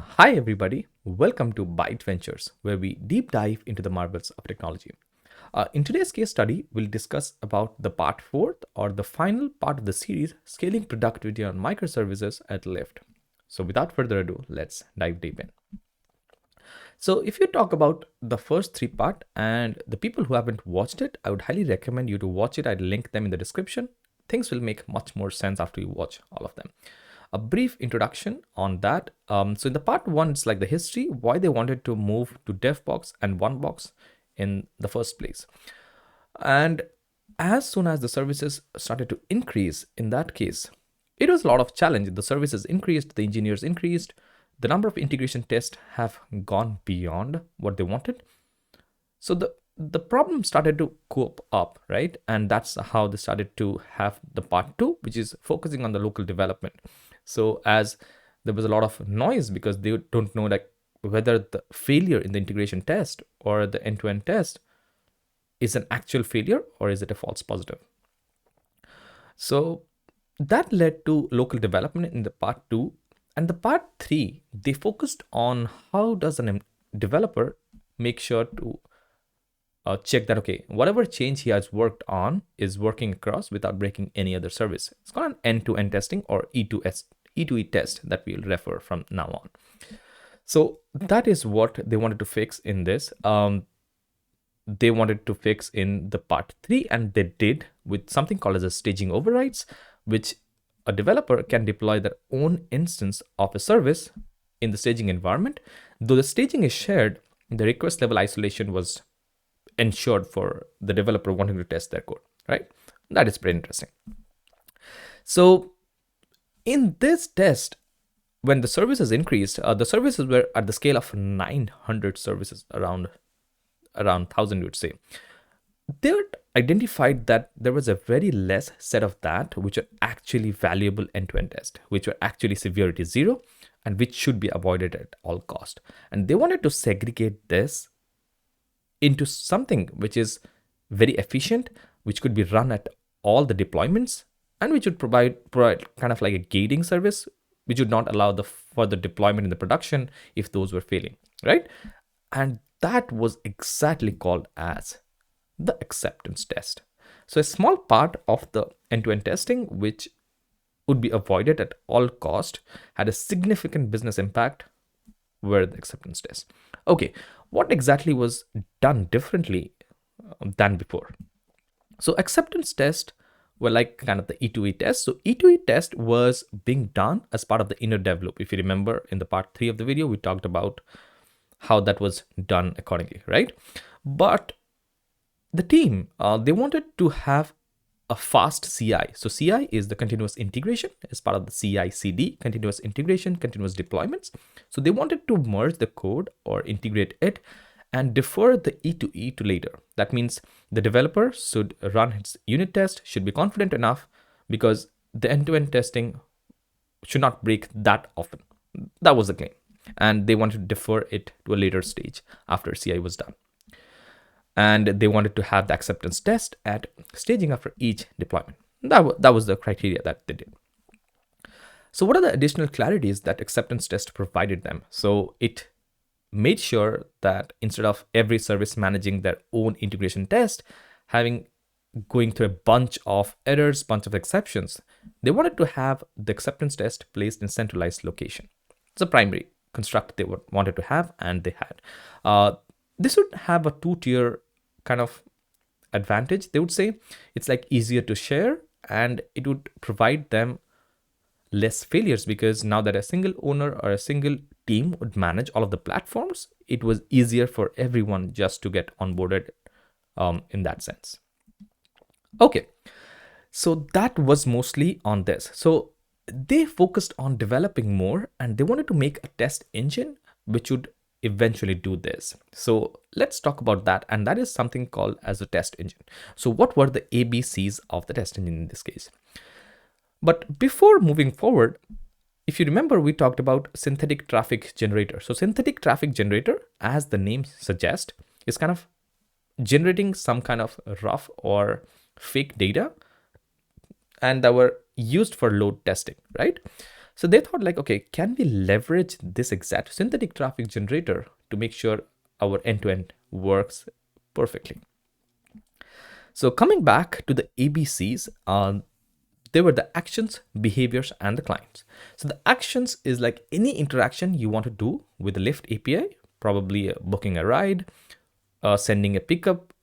Hi, everybody. Welcome to Byte Ventures, where we deep dive into the marvels of technology. In today's case study, we'll discuss about the part fourth or the final part of the series, scaling productivity on microservices at Lyft. So without further ado, let's dive deep in. So if you talk about the first three part and the people who haven't watched it, I would highly recommend you to watch it. I'll link them in the description. Things will make much more sense after you watch all of them. A brief introduction on that. So in the part one, it's like the history, why they wanted to move to DevBox and OneBox in the first place. And as soon as the services started to increase, in that case, it was a lot of challenge. The services increased, the engineers increased, the number of integration tests have gone beyond what they wanted. So the problem started to cope up, right? And that's how they started to have the part two, which is focusing on the local development. So as there was a lot of noise because they don't know like whether the failure in the integration test or the end-to-end test is an actual failure or is it a false positive. So that led to local development in the part two. And the part three, they focused on how does a developer make sure to check that, okay, whatever change he has worked on is working across without breaking any other service. It's called an end-to-end testing or E2E test that we'll refer from now on. So that is what they wanted to fix in this. They wanted to fix in the part three, and they did with something called as a staging overrides, which a developer can deploy their own instance of a service in the staging environment. Though the staging is shared, the request level isolation was ensured for the developer wanting to test their code, right? That is pretty interesting. So in this test, when the services increased, the services were at the scale of 900 services, around 1,000, you would say. They identified that there was a very less set of that which are actually valuable end-to-end test, which were actually severity 0 and which should be avoided at all cost. And they wanted to segregate this into something which is very efficient, which could be run at all the deployments, and which would provide kind of like a gating service, which would not allow the further deployment in the production if those were failing, right? And that was exactly called as the acceptance test. So a small part of the end-to-end testing, which would be avoided at all cost, had a significant business impact, were the acceptance tests. Okay, what exactly was done differently than before? So acceptance tests were like kind of the E2E test. So E2E test was being done as part of the inner dev loop. If you remember in the part 3 of the video, we talked about how that was done accordingly, right? But the team, they wanted to have a fast CI. So CI is the continuous integration as part of the CI/CD, continuous integration, continuous deployments. So they wanted to merge the code or integrate it and defer the E2E to later. That means the developer should run its unit test, should be confident enough because the end-to-end testing should not break that often. That was the claim. And they wanted to defer it to a later stage after CI was done. And they wanted to have the acceptance test at staging after each deployment. That was the criteria that they did. So what are the additional clarities that acceptance test provided them? So it made sure that instead of every service managing their own integration test, going through a bunch of errors, bunch of exceptions, they wanted to have the acceptance test placed in centralized location. It's a primary construct they wanted to have, and they had. This would have a two-tier kind of advantage. They would say it's like easier to share, and it would provide them less failures because now that a single owner or a single team would manage all of the platforms, it was easier for everyone just to get onboarded in that sense. Okay, so that was mostly on this. So they focused on developing more, and they wanted to make a test engine which would eventually do this. So let's talk about that, and that is something called as a test engine. So what were the ABCs of the test engine in this case? But before moving forward, if you remember, we talked about synthetic traffic generator. So synthetic traffic generator, as the name suggests, is kind of generating some kind of rough or fake data and that were used for load testing, right? So they thought like, okay, can we leverage this exact synthetic traffic generator to make sure our end-to-end works perfectly? So coming back to the ABCs, they were the actions, behaviors, and the clients. So the actions is like any interaction you want to do with the Lyft API, probably booking a ride, sending a pickup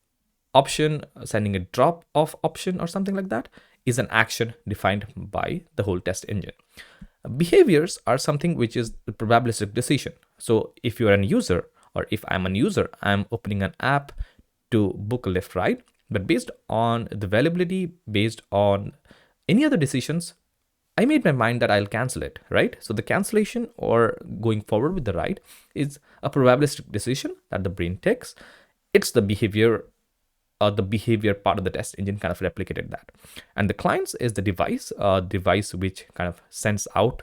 option, sending a drop off option, or something like that, is an action defined by the whole test engine. Behaviors are something which is the probabilistic decision. So if you're an user, or if I'm a user, I'm opening an app to book a Lyft ride, but based on the availability, based on any other decisions, I made my mind that I'll cancel it, right? So the cancellation or going forward with the ride is a probabilistic decision that the brain takes. It's the behavior part of the test engine kind of replicated that. And the clients is the device which kind of sends out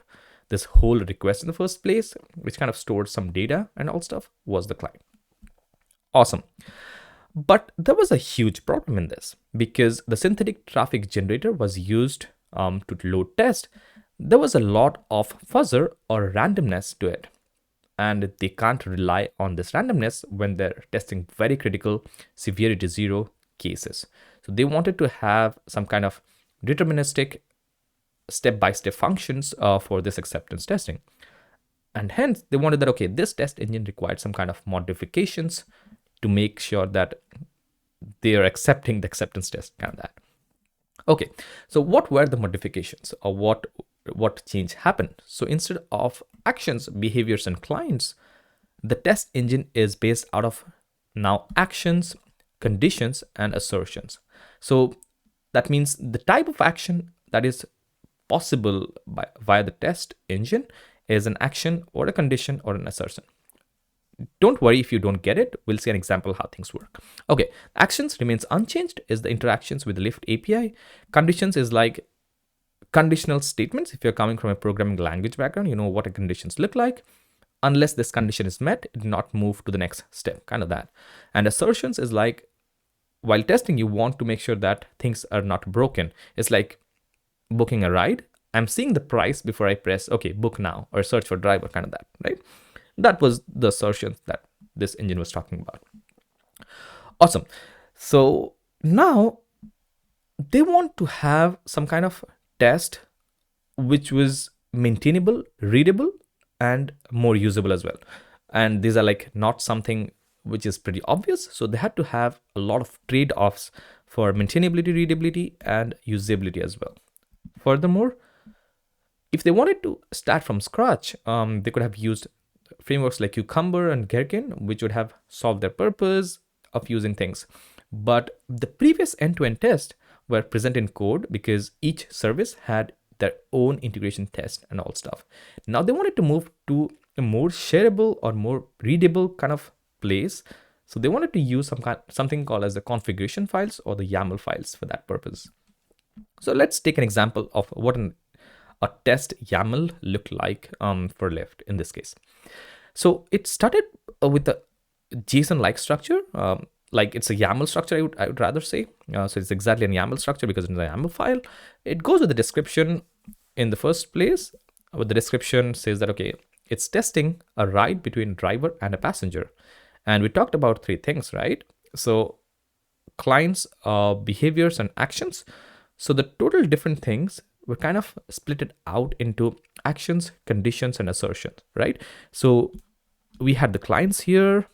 this whole request in the first place, which kind of stores some data and all stuff, was the client. Awesome. But there was a huge problem in this because the synthetic traffic generator was used to load test. There was a lot of fuzzer or randomness to it. And they can't rely on this randomness when they're testing very critical severity 0 cases. So they wanted to have some kind of deterministic step-by-step functions for this acceptance testing. And hence they wanted that, okay, this test engine required some kind of modifications to make sure that they are accepting the acceptance test, kind of that. Okay, so what were the modifications, or what change happened? So instead of actions, behaviors, and clients, the test engine is based out of now actions, conditions, and assertions. So that means the type of action that is possible via the test engine is an action or a condition or an assertion. Don't worry if you don't get it. We'll see an example how things work. Okay, actions remains unchanged is the interactions with the Lyft API. Conditions is like conditional statements. If you're coming from a programming language background, you know what a conditions look like. Unless this condition is met, it will not move to the next step, kind of that. And assertions is like, while testing, you want to make sure that things are not broken. It's like booking a ride. I'm seeing the price before I press, okay, book now, or search for driver, kind of that, right? That was the assertions that this engine was talking about. Awesome. So now they want to have some kind of test which was maintainable, readable, and more usable as well. And these are like not something which is pretty obvious. So they had to have a lot of trade-offs for maintainability, readability, and usability as well. Furthermore, if they wanted to start from scratch, they could have used frameworks like Cucumber and Gherkin, which would have solved their purpose of using things. But the previous end-to-end tests were present in code because each service had their own integration test and all stuff. Now they wanted to move to a more shareable or more readable kind of place. So they wanted to use something called as the configuration files or the YAML files for that purpose. So let's take an example of what a test YAML looked like for Lyft in this case. So it started with a JSON-like structure, like it's a YAML structure, I would rather say. So it's exactly a YAML structure because it's a YAML file. It goes with the description in the first place. With the description says that, okay, it's testing a ride between a driver and a passenger. And we talked about 3 things, right? So clients, behaviors, and actions. So the total different things were kind of split out into actions, conditions, and assertions, right? So we had the clients here,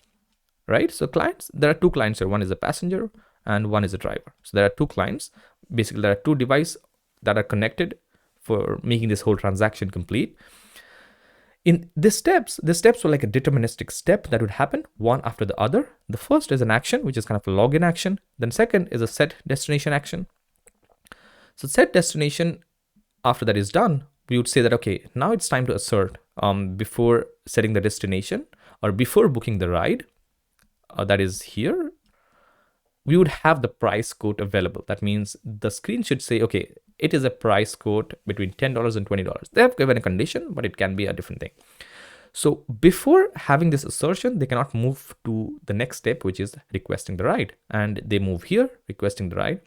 right? So clients, there are 2 clients here. One is a passenger and one is a driver. So there are 2 clients. Basically, there are 2 devices that are connected for making this whole transaction complete. In these steps were like a deterministic step that would happen one after the other. The first is an action, which is kind of a login action. Then second is a set destination action. So set destination, after that is done, we would say that, okay, now it's time to assert before setting the destination or before booking the ride, that is here, we would have the price quote available. That means the screen should say, okay, it is a price quote between $10 and $20. They have given a condition, but it can be a different thing. So before having this assertion, they cannot move to the next step, which is requesting the ride. And they move here, requesting the ride.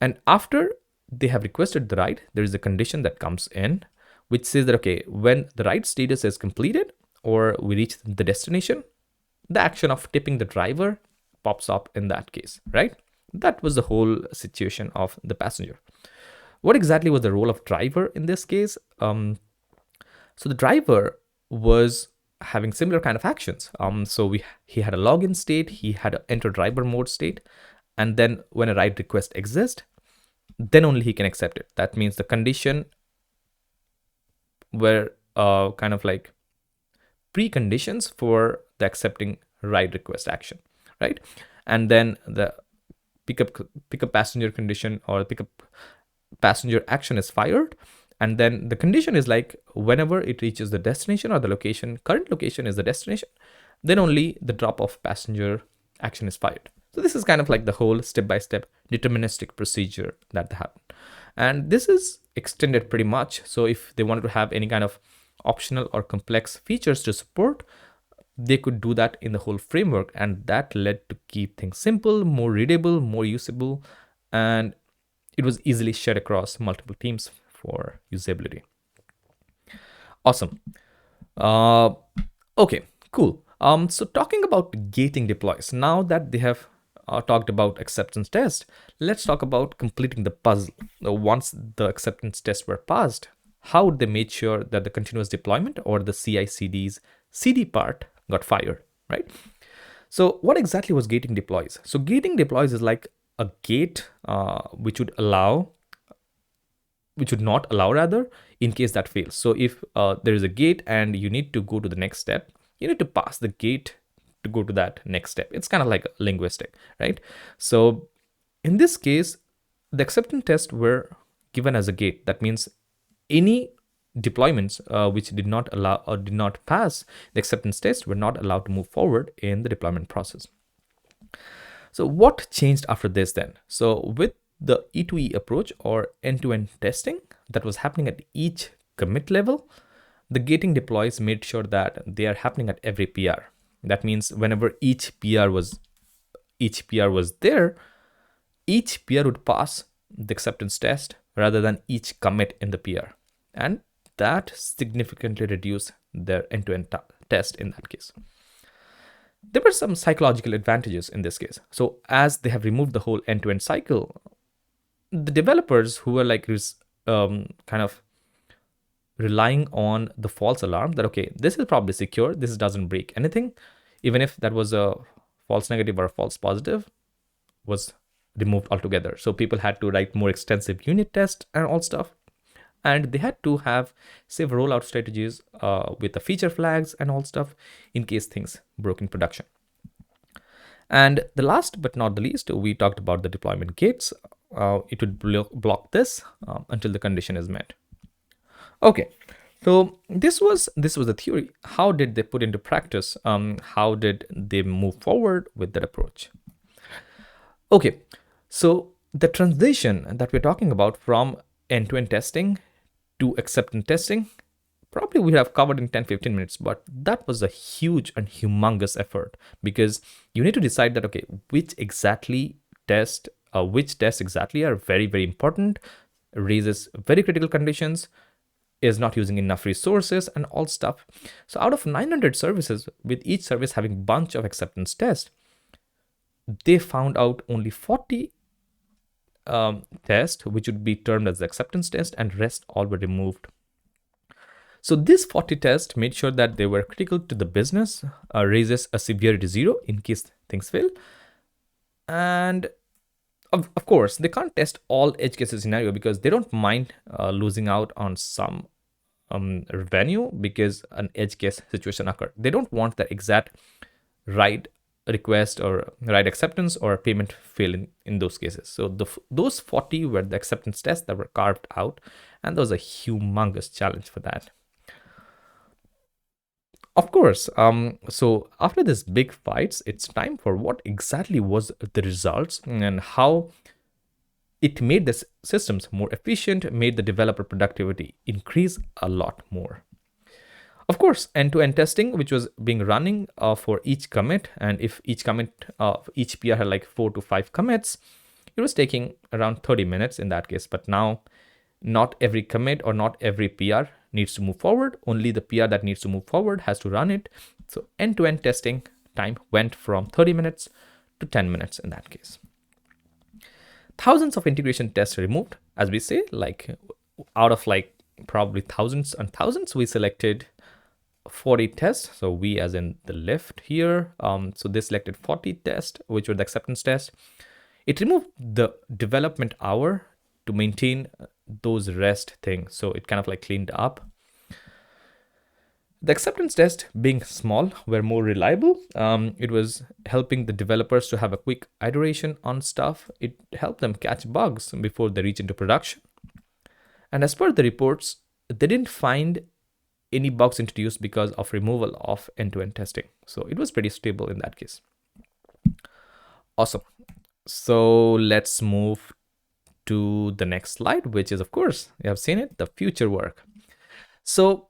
And after they have requested the ride, there is a condition that comes in, which says that, okay, when the ride status is completed or we reach the destination, the action of tipping the driver pops up in that case, right? That was the whole situation of the passenger. What exactly was the role of driver in this case? So the driver was having similar kind of actions. He had a login state, he had an enter driver mode state, and then when a ride request exists, then only he can accept it. That means the condition were kind of like preconditions for the accepting ride request action, right? And then the pickup passenger condition or pickup passenger action is fired, and then the condition is like whenever it reaches the destination or the location, current location is the destination, then only the drop off passenger action is fired. So this is kind of like the whole step-by-step deterministic procedure that happened. And this is extended pretty much. So if they wanted to have any kind of optional or complex features to support, they could do that in the whole framework. And that led to keep things simple, more readable, more usable, and it was easily shared across multiple teams for usability. Awesome. Okay, cool. So talking about gating deploys, now that they have talked about acceptance test, let's talk about completing the puzzle. Once the acceptance tests were passed, how they made sure that the continuous deployment or the CI/CD's CD part got fired, right? So what exactly was gating deploys? So gating deploys is like a gate which would not allow rather in case that fails. So if there is a gate and you need to go to the next step, you need to pass the gate to go to that next step. It's kind of like linguistic, right? So in this case, the acceptance tests were given as a gate. That means any deployments which did not allow or did not pass the acceptance test were not allowed to move forward in the deployment process. So what changed after this then? So with the E2E approach or end-to-end testing that was happening at each commit level, the gating deploys made sure that they are happening at every PR. That means whenever each PR was there, each PR would pass the acceptance test rather than each commit in the PR. And that significantly reduced their end-to-end test in that case. There were some psychological advantages in this case. So as they have removed the whole end-to-end cycle, the developers who were like kind of relying on the false alarm that, okay, this is probably secure, this doesn't break anything, even if that was a false negative or a false positive, was removed altogether. So people had to write more extensive unit tests and all stuff. And they had to have safe rollout strategies with the feature flags and all stuff in case things broke in production. And the last but not the least, we talked about the deployment gates. It would block this until the condition is met. Okay, so this was the theory. How did they put into practice? How did they move forward with that approach? Okay, so the transition that we're talking about from end-to-end testing to acceptance testing, probably we have covered in 10-15 minutes, but that was a huge and humongous effort because you need to decide that, okay, which tests exactly are very, very important, raises very critical conditions, is not using enough resources and all stuff. So out of 900 services, with each service having bunch of acceptance tests, they found out only 40 tests, which would be termed as the acceptance test, and rest all were removed. So these 40 tests made sure that they were critical to the business, raises a severity 0 in case things fail. And of course, they can't test all edge cases scenario because they don't mind losing out on some revenue because an edge case situation occurred. They don't want the exact right request or right acceptance or payment fail in those cases. So those 40 were the acceptance tests that were carved out, and there was a humongous challenge for that. Of course, so after this big fights, it's time for what exactly was the results and how it made the systems more efficient, made the developer productivity increase a lot more. Of course, end-to-end testing, which was being running for each commit, and if each commit, each PR had like 4 to 5 commits, it was taking around 30 minutes in that case. But now Not every commit or not every PR needs to move forward. Only the PR that needs to move forward has to run it. So end-to-end testing time went from 30 minutes to 10 minutes in that case. Thousands of integration tests removed, as we say, like out of like probably thousands and thousands, we selected 40 tests. So we as in the Lyft here. So they selected 40 tests, which were the acceptance tests. It removed the development hour to maintain those rest things. So it kind of like cleaned up. The acceptance tests, being small, were more reliable. It was helping the developers to have a quick iteration on stuff. It helped them catch bugs before they reach into production. And as per the reports, they didn't find any bugs introduced because of removal of end-to-end testing. So it was pretty stable in that case. Awesome. So let's move to the next slide, which is, of course, you have seen it, the future work. So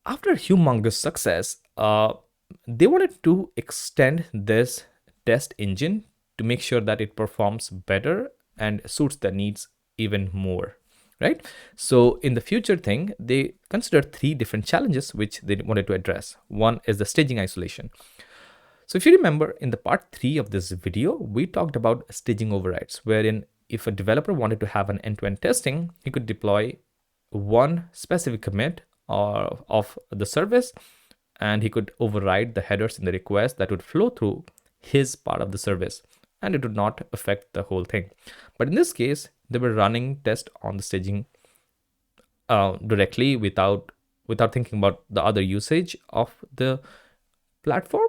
after humongous success, they wanted to extend this test engine to make sure that it performs better and suits their needs even more, right? So in the future thing, they considered 3 different challenges which they wanted to address. One is the staging isolation. So if you remember, in the part 3 of this video, we talked about staging overrides, wherein if a developer wanted to have an end-to-end testing, he could deploy one specific commit of the service, and he could override the headers in the request that would flow through his part of the service, and it would not affect the whole thing. But in this case, they were running tests on the staging directly without thinking about the other usage of the platform.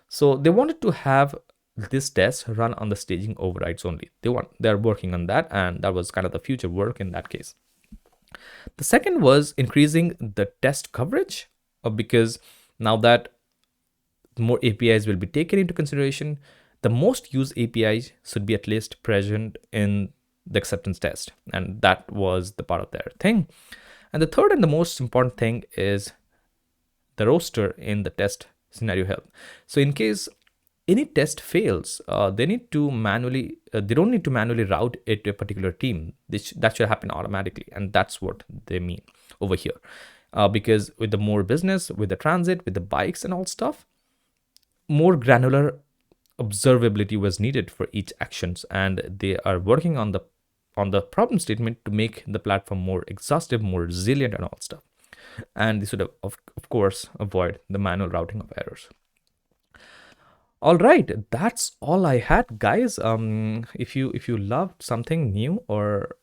So they wanted to have this test run on the staging overrides only. They're working on that, and that was kind of the future work in that case. The second was increasing the test coverage, because now that more APIs will be taken into consideration, the most used APIs should be at least present in the acceptance test, and that was the part of their thing. And the third and the most important thing is the roster in the test scenario help. So in case any test fails, they don't need to manually route it to a particular team. That should happen automatically, and that's what they mean over here. Because with the more business, with the transit, with the bikes and all stuff, more granular observability was needed for each actions, and they are working on the problem statement to make the platform more exhaustive, more resilient and all stuff. And this would of course avoid the manual routing of errors. All right, that's all I had, guys. If you loved something new, or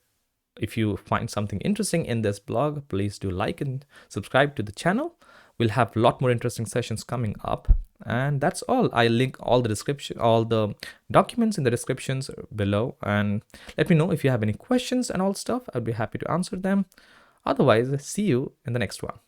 if you find something interesting in this blog, please do like and subscribe to the channel. We'll have a lot more interesting sessions coming up. And that's all. I link all the documents in the descriptions below, and let me know if you have any questions and all stuff. I'd be happy to answer them. Otherwise, see you in the next one.